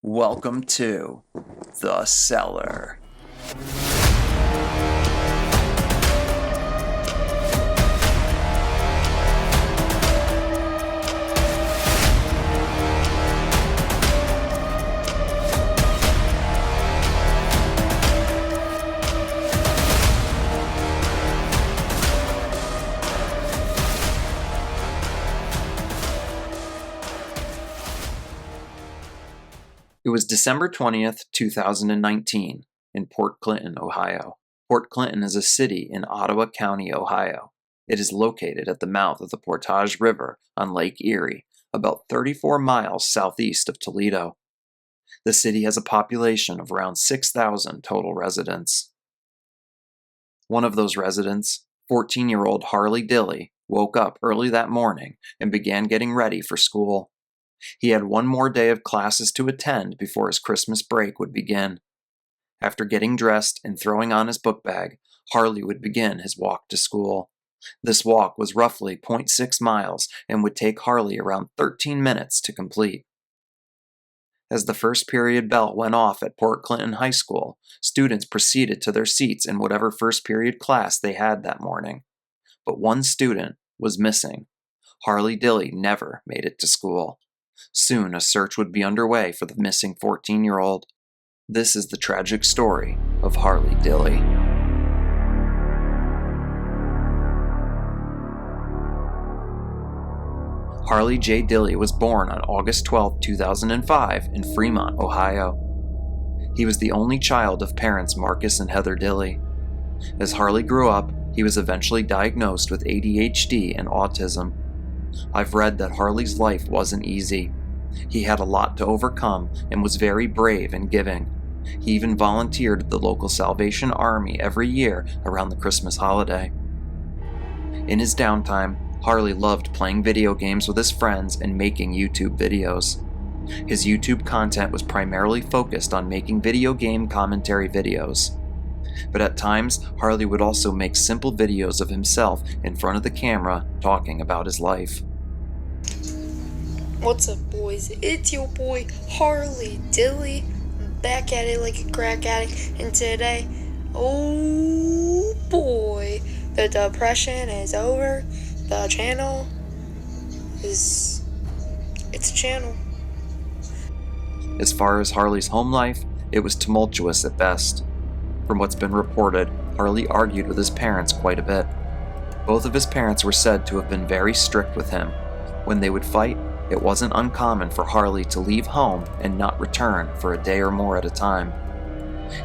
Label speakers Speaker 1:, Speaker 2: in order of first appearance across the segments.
Speaker 1: Welcome to The Cellar. It was December 20th, 2019, in Port Clinton, Ohio. Port Clinton is a city in Ottawa County, Ohio. It is located at the mouth of the Portage River on Lake Erie, about 34 miles southeast of Toledo. The city has a population of around 6,000 total residents. One of those residents, 14-year-old Harley Dilly, woke up early that morning and began getting ready for school. He had one more day of classes to attend before his Christmas break would begin. After getting dressed and throwing on his book bag, Harley would begin his walk to school. This walk was roughly 0.6 miles and would take Harley around 13 minutes to complete. As the first period bell went off at Port Clinton High School, students proceeded to their seats in whatever first period class they had that morning. But one student was missing. Harley Dilly never made it to school. Soon a search would be underway for the missing 14-year-old. This is the tragic story of Harley Dilly. Harley J. Dilly was born on August 12, 2005 in Fremont, Ohio. He was the only child of parents Marcus and Heather Dilly. As Harley grew up, he was eventually diagnosed with ADHD and autism. I've read that Harley's life wasn't easy. He had a lot to overcome and was very brave and giving. He even volunteered at the local Salvation Army every year around the Christmas holiday. In his downtime, Harley loved playing video games with his friends and making YouTube videos. His YouTube content was primarily focused on making video game commentary videos. But at times, Harley would also make simple videos of himself in front of the camera talking about his life.
Speaker 2: What's up, boys? It's your boy Harley Dilly. I'm back at it like a crack addict, and today, oh boy, the depression is over. The channel it's a channel.
Speaker 1: As far as Harley's home life, it was tumultuous at best. From what's been reported, Harley argued with his parents quite a bit. Both of his parents were said to have been very strict with him. When they would fight, it wasn't uncommon for Harley to leave home and not return for a day or more at a time.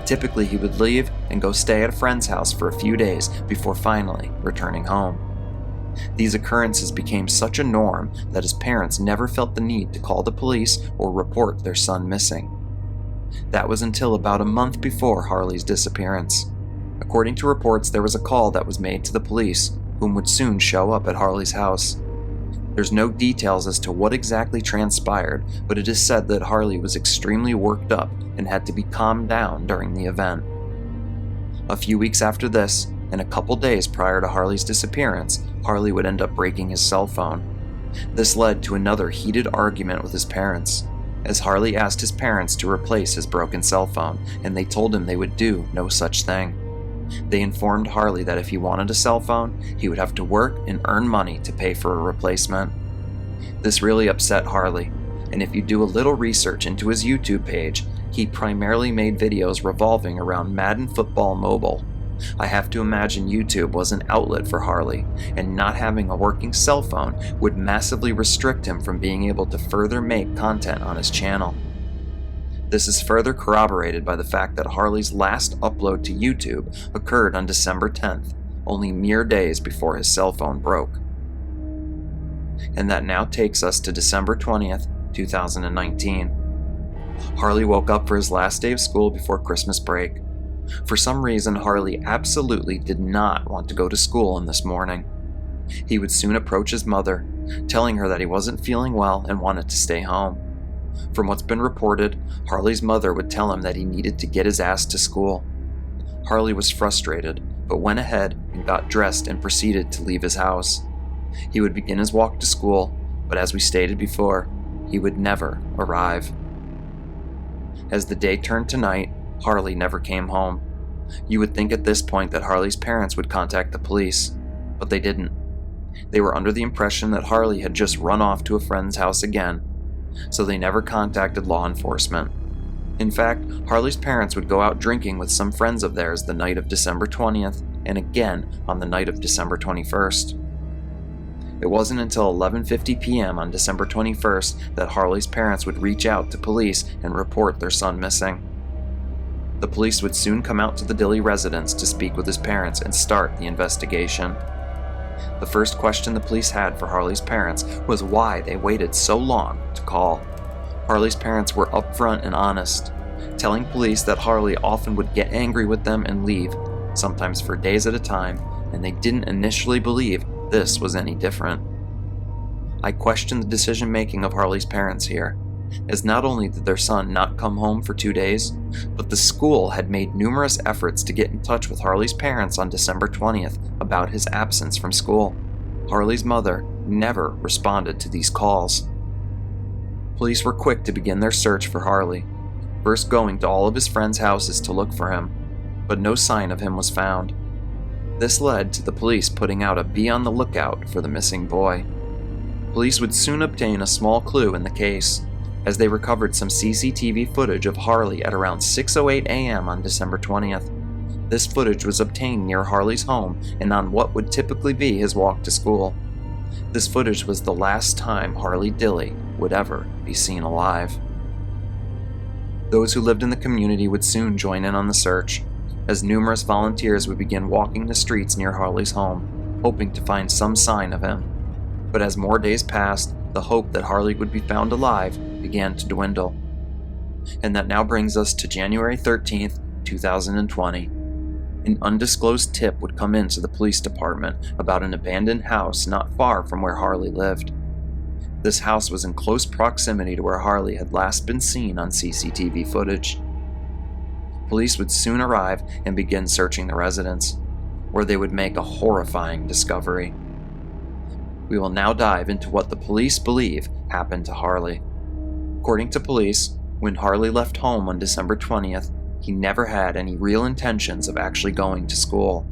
Speaker 1: Typically, he would leave and go stay at a friend's house for a few days before finally returning home. These occurrences became such a norm that his parents never felt the need to call the police or report their son missing. That was until about a month before Harley's disappearance. According to reports, there was a call that was made to the police, whom would soon show up at Harley's house. There's no details as to what exactly transpired, but it is said that Harley was extremely worked up and had to be calmed down during the event. A few weeks after this, and a couple days prior to Harley's disappearance, Harley would end up breaking his cell phone. This led to another heated argument with his parents, as Harley asked his parents to replace his broken cell phone, and they told him they would do no such thing. They informed Harley that if he wanted a cell phone, he would have to work and earn money to pay for a replacement. This really upset Harley, and if you do a little research into his YouTube page, he primarily made videos revolving around Madden Football Mobile. I have to imagine YouTube was an outlet for Harley, and not having a working cell phone would massively restrict him from being able to further make content on his channel. This is further corroborated by the fact that Harley's last upload to YouTube occurred on December 10th, only mere days before his cell phone broke. And that now takes us to December 20th, 2019. Harley woke up for his last day of school before Christmas break. For some reason, Harley absolutely did not want to go to school on this morning. He would soon approach his mother, telling her that he wasn't feeling well and wanted to stay home. From what's been reported, Harley's mother would tell him that he needed to get his ass to school. Harley was frustrated, but went ahead and got dressed and proceeded to leave his house. He would begin his walk to school, but as we stated before, he would never arrive. As the day turned to night, Harley never came home. You would think at this point that Harley's parents would contact the police, but they didn't. They were under the impression that Harley had just run off to a friend's house again, so they never contacted law enforcement. In fact, Harley's parents would go out drinking with some friends of theirs the night of December 20th and again on the night of December 21st. It wasn't until 11:50 p.m. on December 21st that Harley's parents would reach out to police and report their son missing. The police would soon come out to the Dilly residence to speak with his parents and start the investigation. The first question the police had for Harley's parents was why they waited so long to call. Harley's parents were upfront and honest, telling police that Harley often would get angry with them and leave, sometimes for days at a time, and they didn't initially believe this was any different. I question the decision-making of Harley's parents here, as not only did their son not come home for 2 days, but the school had made numerous efforts to get in touch with Harley's parents on December 20th about his absence from school. Harley's mother never responded to these calls. Police were quick to begin their search for Harley, first going to all of his friends' houses to look for him, but no sign of him was found. This led to the police putting out a be on the lookout for the missing boy. Police would soon obtain a small clue in the case, as they recovered some CCTV footage of Harley at around 6:08 a.m. on December 20th. This footage was obtained near Harley's home and on what would typically be his walk to school. This footage was the last time Harley Dilly would ever be seen alive. Those who lived in the community would soon join in on the search, as numerous volunteers would begin walking the streets near Harley's home, hoping to find some sign of him. But as more days passed, the hope that Harley would be found alive began to dwindle. And that now brings us to January 13th, 2020. An undisclosed tip would come into the police department about an abandoned house not far from where Harley lived. This house was in close proximity to where Harley had last been seen on CCTV footage. Police would soon arrive and begin searching the residence, where they would make a horrifying discovery. We will now dive into what the police believe happened to Harley. According to police, when Harley left home on December 20th, he never had any real intentions of actually going to school.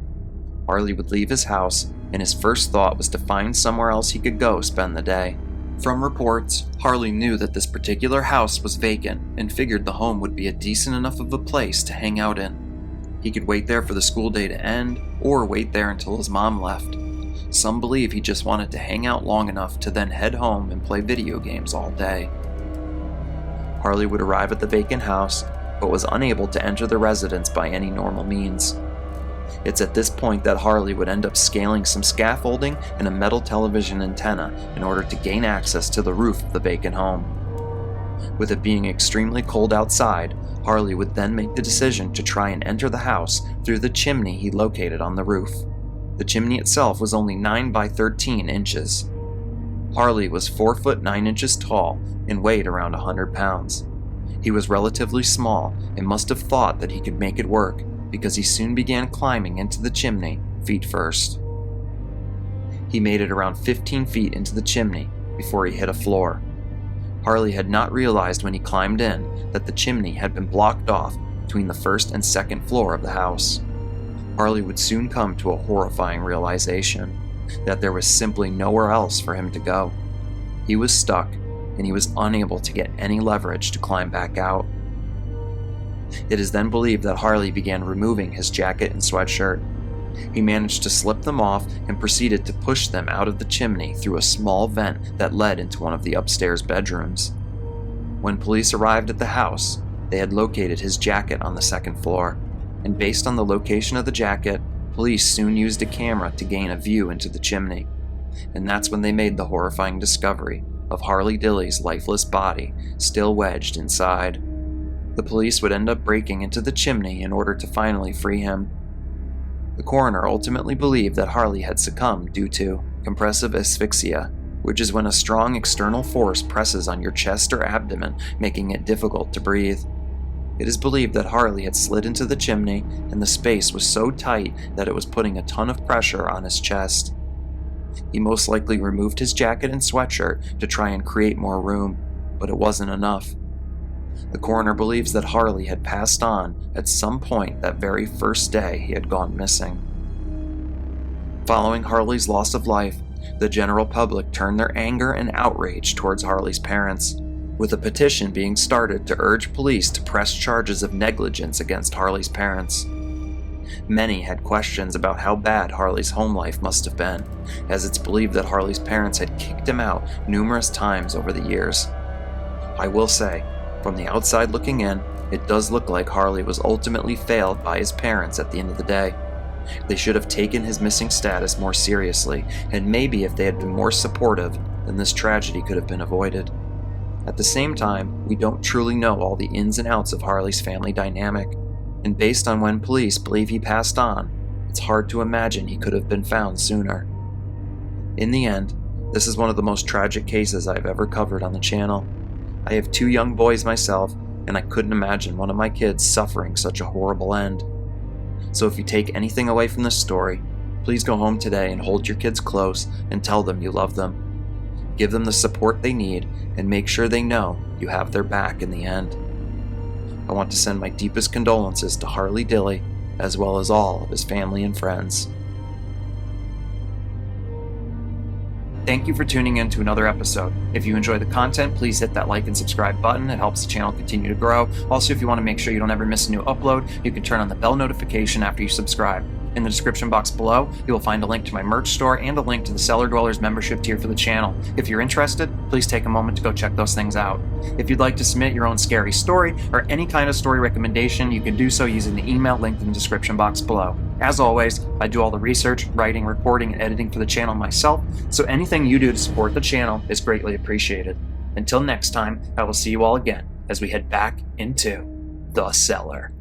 Speaker 1: Harley would leave his house, and his first thought was to find somewhere else he could go spend the day. From reports, Harley knew that this particular house was vacant and figured the home would be a decent enough of a place to hang out in. He could wait there for the school day to end, or wait there until his mom left. Some believe he just wanted to hang out long enough to then head home and play video games all day. Harley would arrive at the vacant house, but was unable to enter the residence by any normal means. It's at this point that Harley would end up scaling some scaffolding and a metal television antenna in order to gain access to the roof of the vacant home. With it being extremely cold outside, Harley would then make the decision to try and enter the house through the chimney he located on the roof. The chimney itself was only 9 by 13 inches. Harley was 4 foot 9 inches tall and weighed around 100 pounds. He was relatively small and must have thought that he could make it work, because he soon began climbing into the chimney, feet first. He made it around 15 feet into the chimney before he hit a floor. Harley had not realized when he climbed in that the chimney had been blocked off between the first and second floor of the house. Harley would soon come to a horrifying realization that there was simply nowhere else for him to go. He was stuck, and he was unable to get any leverage to climb back out. It is then believed that Harley began removing his jacket and sweatshirt. He managed to slip them off and proceeded to push them out of the chimney through a small vent that led into one of the upstairs bedrooms. When police arrived at the house, they had located his jacket on the second floor, and based on the location of the jacket, police soon used a camera to gain a view into the chimney. And that's when they made the horrifying discovery of Harley Dilly's lifeless body still wedged inside. The police would end up breaking into the chimney in order to finally free him. The coroner ultimately believed that Harley had succumbed due to compressive asphyxia, which is when a strong external force presses on your chest or abdomen, making it difficult to breathe. It is believed that Harley had slid into the chimney, and the space was so tight that it was putting a ton of pressure on his chest. He most likely removed his jacket and sweatshirt to try and create more room, but it wasn't enough. The coroner believes that Harley had passed on at some point that very first day he had gone missing. Following Harley's loss of life, the general public turned their anger and outrage towards Harley's parents, with a petition being started to urge police to press charges of negligence against Harley's parents. Many had questions about how bad Harley's home life must have been, as it's believed that Harley's parents had kicked him out numerous times over the years. I will say, from the outside looking in, it does look like Harley was ultimately failed by his parents at the end of the day. They should have taken his missing status more seriously, and maybe if they had been more supportive, then this tragedy could have been avoided. At the same time, we don't truly know all the ins and outs of Harley's family dynamic, and based on when police believe he passed on, it's hard to imagine he could have been found sooner. In the end, this is one of the most tragic cases I've ever covered on the channel. I have 2 young boys myself, and I couldn't imagine one of my kids suffering such a horrible end. So if you take anything away from this story, please go home today and hold your kids close and tell them you love them. Give them the support they need and make sure they know you have their back in the end. I want to send my deepest condolences to Harley Dilly, as well as all of his family and friends. Thank you for tuning in to another episode. If you enjoy the content, please hit that like and subscribe button. It helps the channel continue to grow. Also, if you want to make sure you don't ever miss a new upload, you can turn on the bell notification after you subscribe. In the description box below, you will find a link to my merch store and a link to the Cellar Dwellers membership tier for the channel. If you're interested, please take a moment to go check those things out. If you'd like to submit your own scary story or any kind of story recommendation, you can do so using the email linked in the description box below. As always, I do all the research, writing, recording, and editing for the channel myself, so anything you do to support the channel is greatly appreciated. Until next time, I will see you all again as we head back into the cellar.